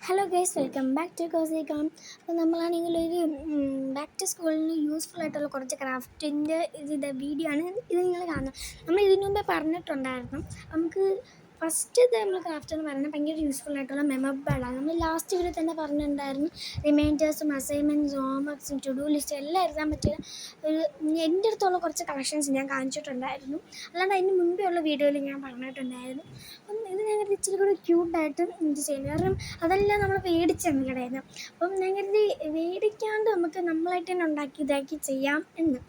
Hello guys, welcome back to കോസിക്കാം. അപ്പോൾ നമ്മളാണെങ്കിൽ ഒരു ബാക്ക് ടു സ്കൂളിന് യൂസ്ഫുൾ ആയിട്ടുള്ള കുറച്ച് ക്രാഫ്റ്റിൻ്റെ വീഡിയോ ആണ് ഇത് നിങ്ങൾ കാണുന്നത്. നമ്മൾ ഇതിനു മുമ്പേ പറഞ്ഞിട്ടുണ്ടായിരുന്നു. നമുക്ക് ഫസ്റ്റ് നമ്മൾ ക്രാഫ്റ്റ് എന്ന് പറയുന്നത് ഭയങ്കര യൂസ്ഫുൾ ആയിട്ടുള്ള മെമ്മബിളാണ്. നമ്മൾ ലാസ്റ്റ് വീഡിയോ തന്നെ പറഞ്ഞിട്ടുണ്ടായിരുന്നു. റിമൈൻഡേഴ്സും അസൈൻമെൻറ്റ്സും ഹോംവർക്സും ടു ഡു ലിസ്റ്റ് എല്ലാം എഴുതാൻ പറ്റിയ ഒരു എൻ്റെ അടുത്തുള്ള കുറച്ച് കളക്ഷൻസ് ഞാൻ കാണിച്ചിട്ടുണ്ടായിരുന്നു. അല്ലാണ്ട് അതിന് മുമ്പേ ഉള്ള വീഡിയോയിൽ ഞാൻ പറഞ്ഞിട്ടുണ്ടായിരുന്നു. അപ്പം ഇത് ഞങ്ങൾ ഇച്ചിരി കൂടി ക്യൂട്ടായിട്ട് ഇത് ചെയ്യുന്നത്, കാരണം അതെല്ലാം നമ്മൾ മേടിച്ചാണ് കടയിൽ. അപ്പം ഞങ്ങൾ മേടിക്കാണ്ട് നമുക്ക് നമ്മളായിട്ട് തന്നെ ഉണ്ടാക്കി ഇതാക്കി ചെയ്യാം എന്ന്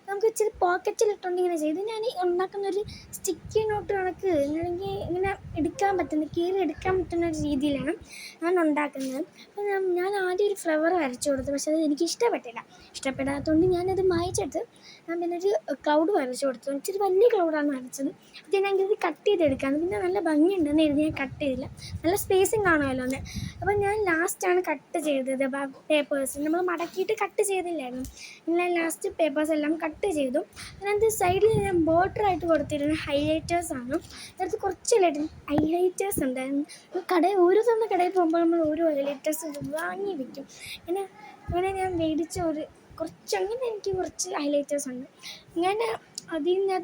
നമുക്ക് ഇച്ചിരി പോക്കറ്റിലിട്ടുകൊണ്ട് ഇങ്ങനെ ചെയ്ത് ഞാൻ ഉണ്ടാക്കുന്നൊരു സ്റ്റിക്കി നോട്ട് കണക്ക് അല്ലെങ്കിൽ ഇങ്ങനെ എടുക്കാൻ പറ്റുന്ന കീറി എടുക്കാൻ പറ്റുന്ന ഒരു രീതിയിലാണ് ഞാൻ ഉണ്ടാക്കുന്നത്. അപ്പോൾ ഞാൻ ആദ്യം ഒരു ഫ്ലവർ വരച്ചു കൊടുത്തു, പക്ഷേ അത് എനിക്ക് ഇഷ്ടപ്പെടാത്തതുകൊണ്ട് ഞാനത് മായിച്ചെടുത്ത് ഞാൻ പിന്നെ ഒരു ക്ലൗഡ് വരച്ചു കൊടുത്തു. ഇച്ചിരി വലിയ ക്ലൗഡാണ് വരച്ചത്. അത് ഞാൻ ഇത് കട്ട് ചെയ്തെടുക്കാമെന്ന്, പിന്നെ നല്ല ഭംഗിയുണ്ടെന്ന് എഴുതി ഞാൻ കട്ട് ചെയ്തില്ല, നല്ല സ്പേസിങ് കാണുമല്ലോ എന്ന്. അപ്പോൾ ഞാൻ ലാസ്റ്റാണ് കട്ട് ചെയ്തത് പേപ്പേഴ്സ്. നമ്മൾ മടക്കിയിട്ട് കട്ട് ചെയ്തില്ലായിരുന്നു, പിന്നെ ലാസ്റ്റ് പേപ്പേഴ്സ് എല്ലാം കട്ട് ചെയ്തു. അതിനകത്ത് സൈഡിൽ ഞാൻ ബോർഡറായിട്ട് കൊടുത്തിരുന്ന ഹൈലൈറ്റേഴ്സാണ്. അതിനകത്ത് കുറച്ച് ഹൈലൈറ്റേഴ്സ് ഉണ്ടായിരുന്നു. ഓരോ തവണ കടയിൽ പോകുമ്പോൾ നമ്മൾ ഓരോ ഹൈലൈറ്റേഴ്സ് വാങ്ങി വയ്ക്കും. അങ്ങനെ ഞാൻ മേടിച്ച അങ്ങനെ എനിക്ക് കുറച്ച് ഹൈലൈറ്റേഴ്സ് ഉണ്ട്. ഞാൻ അതിന്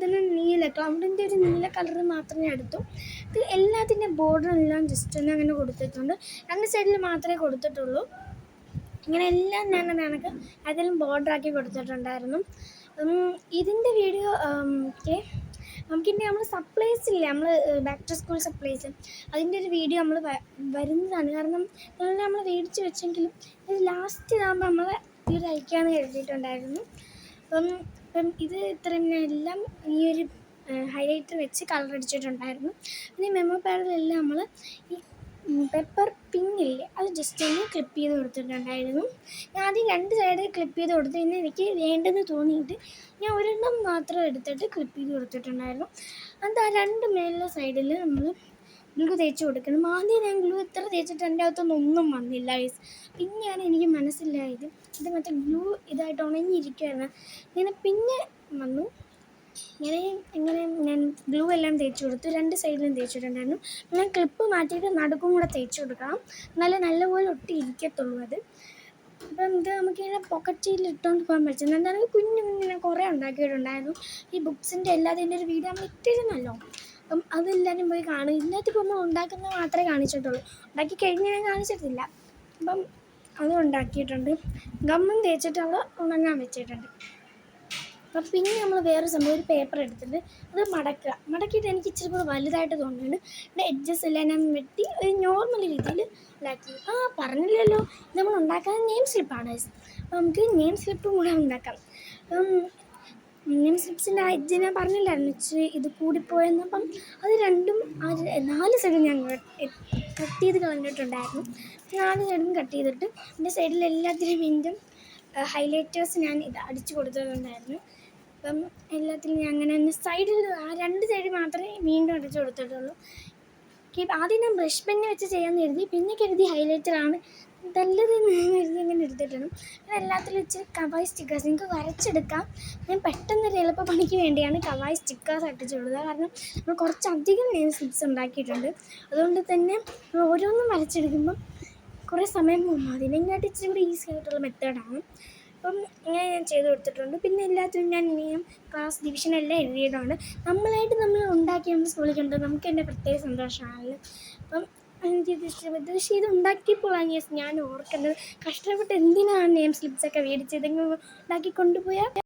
ക്ലൗഡിൻ്റെ ഒരു നീല കളർ മാത്രമേ എടുത്തു. ഇത് എല്ലാത്തിൻ്റെ ബോർഡറെല്ലാം ജസ്റ്റ് ഒന്ന് അങ്ങനെ കൊടുത്തിട്ടുണ്ട്. രണ്ട് സൈഡിൽ മാത്രമേ കൊടുത്തിട്ടുള്ളൂ. ഇങ്ങനെ എല്ലാം ഞാൻ കണക്ക് അതിലും ബോർഡറാക്കി കൊടുത്തിട്ടുണ്ടായിരുന്നു. ഇതിൻ്റെ വീഡിയോ നമുക്കിനി നമ്മൾ സപ്ലൈസ് ഇല്ലേ, നമ്മൾ ബാക്ക് ടു സ്കൂൾ സപ്ലൈസ്, അതിൻ്റെ ഒരു വീഡിയോ നമ്മൾ വരുന്നതാണ്. കാരണം നമ്മൾ മേടിച്ച് വെച്ചെങ്കിലും ഇത് ലാസ്റ്റ് ഇതാകുമ്പോൾ നമ്മൾ ഇത് അയക്കാമെന്ന് കരുതിയിട്ടുണ്ടായിരുന്നു. അപ്പം ഇത് ഇത്രയും എല്ലാം ഈ ഒരു ഹൈലൈറ്റർ വെച്ച് കളർ അടിച്ചിട്ടുണ്ടായിരുന്നു. പിന്നെ മെമ്മോ പാഡിലെല്ലാം നമ്മൾ ഈ പെപ്പർ പിന്നില്ലേ അത് ജസ്റ്റ് ഒന്ന് ക്ലിപ്പ് ചെയ്ത് കൊടുത്തിട്ടുണ്ടായിരുന്നു. ഞാൻ ആദ്യം രണ്ട് സൈഡ് ക്ലിപ്പ് ചെയ്ത് കൊടുത്തു, പിന്നെ എനിക്ക് വേണ്ടെന്ന് തോന്നിയിട്ട് ഞാൻ ഒരെണ്ണം മാത്രം എടുത്തിട്ട് ക്ലിപ്പ് ചെയ്ത് കൊടുത്തിട്ടുണ്ടായിരുന്നു. എന്നിട്ട് ആ രണ്ട് മേലുള്ള സൈഡിൽ നമ്മൾ ഗ്ലൂ തേച്ച് കൊടുക്കണം. ആദ്യം ഞാൻ ഗ്ലൂ എത്ര തേച്ചിട്ട് എൻ്റെ അകത്തൊന്നും ഒന്നും വന്നില്ല. പിന്നെയാണ് എനിക്ക് മനസ്സിലായത് ഇത് മറ്റേ ഗ്ലൂ ഇതായിട്ട് ഉണങ്ങിയിരിക്കുകയാണ്. ഇങ്ങനെ പിന്നെ വന്നു. ഇങ്ങനെ ഞാൻ ഗ്ലൂ എല്ലാം തേച്ച് കൊടുത്തു, രണ്ട് സൈഡിലും തേച്ചിട്ടുണ്ടായിരുന്നു. ഞാൻ ക്ലിപ്പ് മാറ്റിയിട്ട് നടുക്കും കൂടെ തേച്ച് കൊടുക്കണം, നല്ലപോലെ ഒട്ടി ഇരിക്കത്തുള്ളൂ അത്. അപ്പം ഇത് നമുക്കിങ്ങനെ പോക്കറ്റിൽ ഇട്ടുകൊണ്ട് പോകാൻ പറ്റുന്നത്. എന്താണെങ്കിൽ കുഞ്ഞിങ്ങനെ കുറേ ഉണ്ടാക്കിയിട്ടുണ്ടായിരുന്നു. ഈ ബുക്സിൻ്റെ എല്ലാത്തിൻ്റെ ഒരു വീഡിയോ നമ്മൾ ഇട്ടിരുന്നല്ലോ, അപ്പം അതെല്ലാവരും പോയി കാണും. ഇതിനകത്തിപ്പോൾ നമ്മൾ ഉണ്ടാക്കുന്നത് മാത്രമേ കാണിച്ചിട്ടുള്ളൂ, ഉണ്ടാക്കി കഴിഞ്ഞ് ഞാൻ കാണിച്ചിട്ടില്ല. അപ്പം അതും ഉണ്ടാക്കിയിട്ടുണ്ട്. ഗമ്മും തേച്ചിട്ട് അവൾ ഉണങ്ങാൻ വെച്ചിട്ടുണ്ട്. അപ്പം പിന്നെ നമ്മൾ വേറെ സംഭവം, ഒരു പേപ്പർ എടുത്തിട്ട് അത് മടക്കിയിട്ട് എനിക്ക് ഇച്ചിരി കൂടെ വലുതായിട്ട് തോന്നുന്നുണ്ട്. ഇവിടെ എഡ്ജസ് എല്ലാം ഞാൻ വെട്ടി ഒരു നോർമൽ രീതിയിൽ ഉണ്ടാക്കി. പറഞ്ഞില്ലല്ലോ, നമ്മൾ ഉണ്ടാക്കാൻ നെയിം സ്ലിപ്പാണ്. അപ്പം നമുക്ക് നെയിം സ്ലിപ്പും കൂടെ ഉണ്ടാക്കാം. നെയിം സ്ലിപ്സിൻ്റെ ആ എഡ്ജ് ഞാൻ പറഞ്ഞില്ലായിരുന്നു ഇച്ചിരി ഇത് കൂടിപ്പോയെന്ന്. അപ്പം അത് രണ്ടും 4 സൈഡും ഞാൻ കട്ട് ചെയ്ത് കളഞ്ഞിട്ടുണ്ടായിരുന്നു. 4 സൈഡും കട്ട് ചെയ്തിട്ട് എൻ്റെ സൈഡിൽ എല്ലാത്തിനും വീണ്ടും ഹൈലൈറ്റേഴ്സ് ഞാൻ ഇത് അടിച്ചു കൊടുത്തിട്ടുണ്ടായിരുന്നു. അപ്പം എല്ലാത്തിലും ഞാൻ അങ്ങനെ തന്നെ സൈഡിൽ ആ 2 സൈഡിൽ മാത്രമേ വീണ്ടും അടിച്ചു കൊടുത്തിട്ടുള്ളൂ. ആദ്യം ഞാൻ ബ്രഷ് പെന്ന് വെച്ച് ചെയ്യാമെന്ന് കരുതി, പിന്നെ കരുതി ഹൈലൈറ്ററാണ് നല്ലതെന്ന് കരുതി അങ്ങനെ എടുത്തിട്ടുണ്ട്. ഞാൻ എല്ലാത്തിലും ഇച്ചിരി കവായ് സ്റ്റിക്കേഴ്സ് നിങ്ങൾക്ക് വരച്ചെടുക്കാം. ഞാൻ പെട്ടെന്നൊരു എളുപ്പപ്പണിക്ക് വേണ്ടിയാണ് കവായ് സ്റ്റിക്കേഴ്സ് അടിച്ചു കൊടുത്തത്. കാരണം നമ്മൾ കുറച്ചധികം നെയിം സ്ലിപ്സ് ഉണ്ടാക്കിയിട്ടുണ്ട്, അതുകൊണ്ട് തന്നെ ഓരോന്നും വരച്ചെടുക്കുമ്പം കുറേ സമയം പോകും. അതിനെക്കാട്ടി ഇച്ചിരി കൂടി ഈസി ആയിട്ടുള്ള മെത്തേഡാണ്. അപ്പം ഇങ്ങനെ ഞാൻ ചെയ്ത് കൊടുത്തിട്ടുണ്ട്. പിന്നെ എല്ലാത്തിനും ഞാൻ ഇനിയും ക്ലാസ് ഡിവിഷനെല്ലാം എഴുതിയിട്ടുണ്ട്. നമ്മളായിട്ട് നമ്മൾ ഉണ്ടാക്കി നമ്മൾ സ്കൂളിൽ കണ്ടത് നമുക്ക് എൻ്റെ പ്രത്യേക സന്തോഷമാണല്ലോ. അപ്പം എനിക്കിത് ഇഷ്ടപ്പെട്ടു. പക്ഷേ ഇത് ഉണ്ടാക്കിയപ്പോഴാണ് ഞാൻ ഓർക്കുന്നത് കഷ്ടപ്പെട്ട് എന്തിനാണ് നെയിം സ്ലിപ്സൊക്കെ മേടിച്ചത്, ഇതെങ്കിലും ഉണ്ടാക്കി കൊണ്ടുപോയാൽ